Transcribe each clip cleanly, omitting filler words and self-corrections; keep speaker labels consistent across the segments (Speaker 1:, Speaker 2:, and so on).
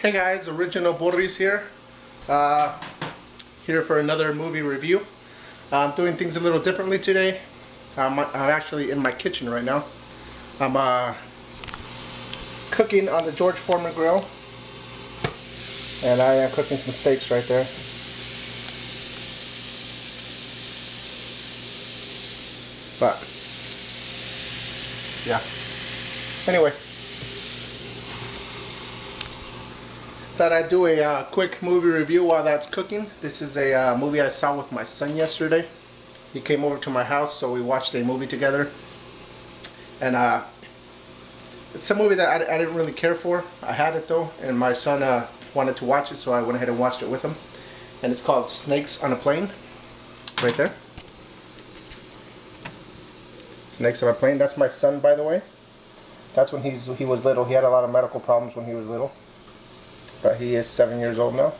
Speaker 1: Hey guys, Original Boris here. Here for another movie review. I'm doing things a little differently today. I'm actually in my kitchen right now. I'm cooking on the George Foreman grill. And I am cooking some steaks right there. But, yeah. Anyway. Thought I'd do a quick movie review while that's cooking. This is a movie I saw with my son yesterday. He came over to my house, so we watched a movie together. And it's a movie that I didn't really care for. I had it though, and my son wanted to watch it, so I went ahead and watched it with him. And it's called Snakes on a Plane. Right there. Snakes on a Plane. That's my son, by the way. That's when he was little. He had a lot of medical problems when he was little. But he is 7 years old now.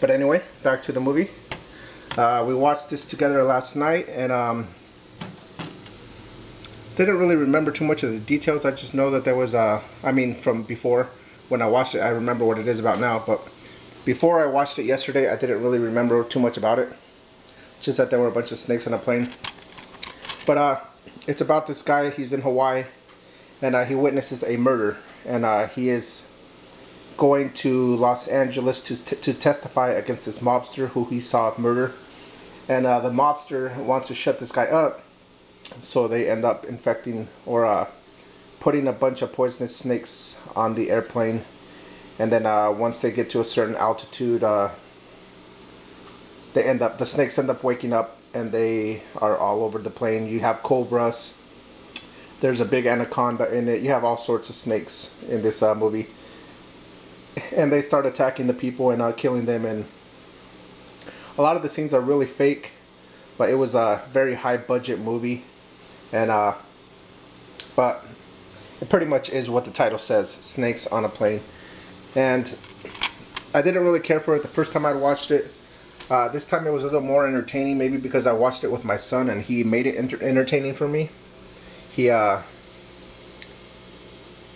Speaker 1: But anyway, back to the movie. We watched this together last night, and didn't really remember too much of the details. I just know that there was from before, when I watched it, I remember what it is about now. But before I watched it yesterday, I didn't really remember too much about it. Just that there were a bunch of snakes on a plane. But it's about this guy. He's in Hawaii, and he witnesses a murder, and he is going to Los Angeles to testify against this mobster who he saw murder. And the mobster wants to shut this guy up, so they end up infecting or putting a bunch of poisonous snakes on the airplane. And then once they get to a certain altitude, the snakes end up waking up, and they are all over the plane. You have cobras, there's a big anaconda in it, you have all sorts of snakes in this movie. And they start attacking the people and killing them, and a lot of the scenes are really fake, but it was a very high budget movie, and but it pretty much is what the title says, Snakes on a Plane. And I didn't really care for it the first time I watched it. This time it was a little more entertaining, maybe because I watched it with my son and he made it entertaining for me.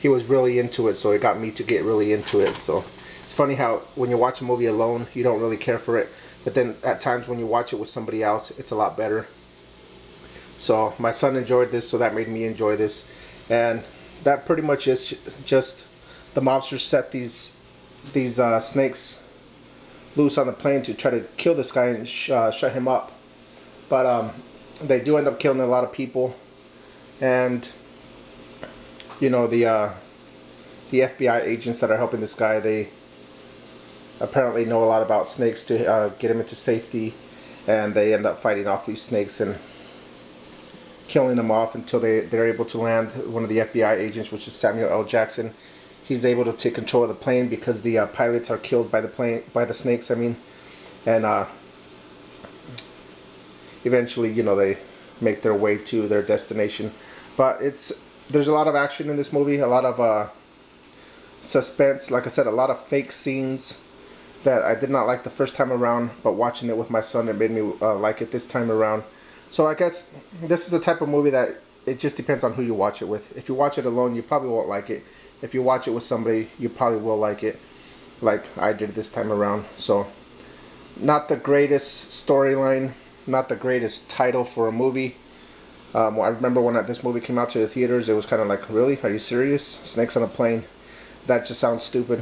Speaker 1: He was really into it, so it got me to get really into it. So it's funny how when you watch a movie alone, you don't really care for it, but then at times when you watch it with somebody else, it's a lot better. So my son enjoyed this, so that made me enjoy this. And that pretty much is just the mobsters set these snakes loose on the plane to try to kill this guy and shut him up. But they do end up killing a lot of people. And you know, the FBI agents that are helping this guy, they apparently know a lot about snakes to get him into safety, and they end up fighting off these snakes and killing them off until they're able to land. One of the FBI agents, which is Samuel L. Jackson, he's able to take control of the plane because the pilots are killed by the snakes. And eventually, you know, they make their way to their destination. But there's a lot of action in this movie, a lot of suspense. Like I said, a lot of fake scenes that I did not like the first time around, but watching it with my son, it made me like it this time around. So I guess this is a type of movie that it just depends on who you watch it with. If you watch it alone, you probably won't like it. If you watch it with somebody, you probably will like it, like I did this time around. So not the greatest storyline, not the greatest title for a movie. I remember when this movie came out to the theaters, it was kind of like, really? Are you serious? Snakes on a Plane? That just sounds stupid.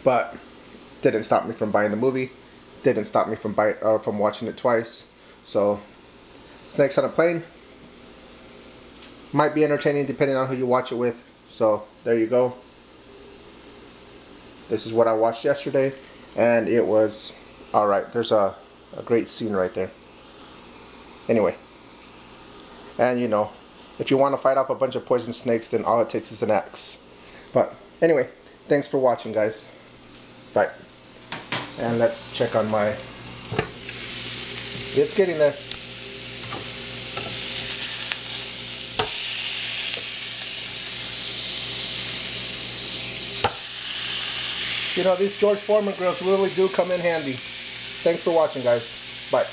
Speaker 1: But didn't stop me from buying the movie. Didn't stop me from watching it twice. So Snakes on a Plane might be entertaining depending on who you watch it with. So there you go. This is what I watched yesterday, and it was alright. There's a great scene right there. Anyway. And you know, if you want to fight off a bunch of poison snakes, then all it takes is an axe. But anyway, thanks for watching, guys. Bye. And let's check on my... It's getting there. You know, these George Foreman grills really do come in handy. Thanks for watching, guys. Bye.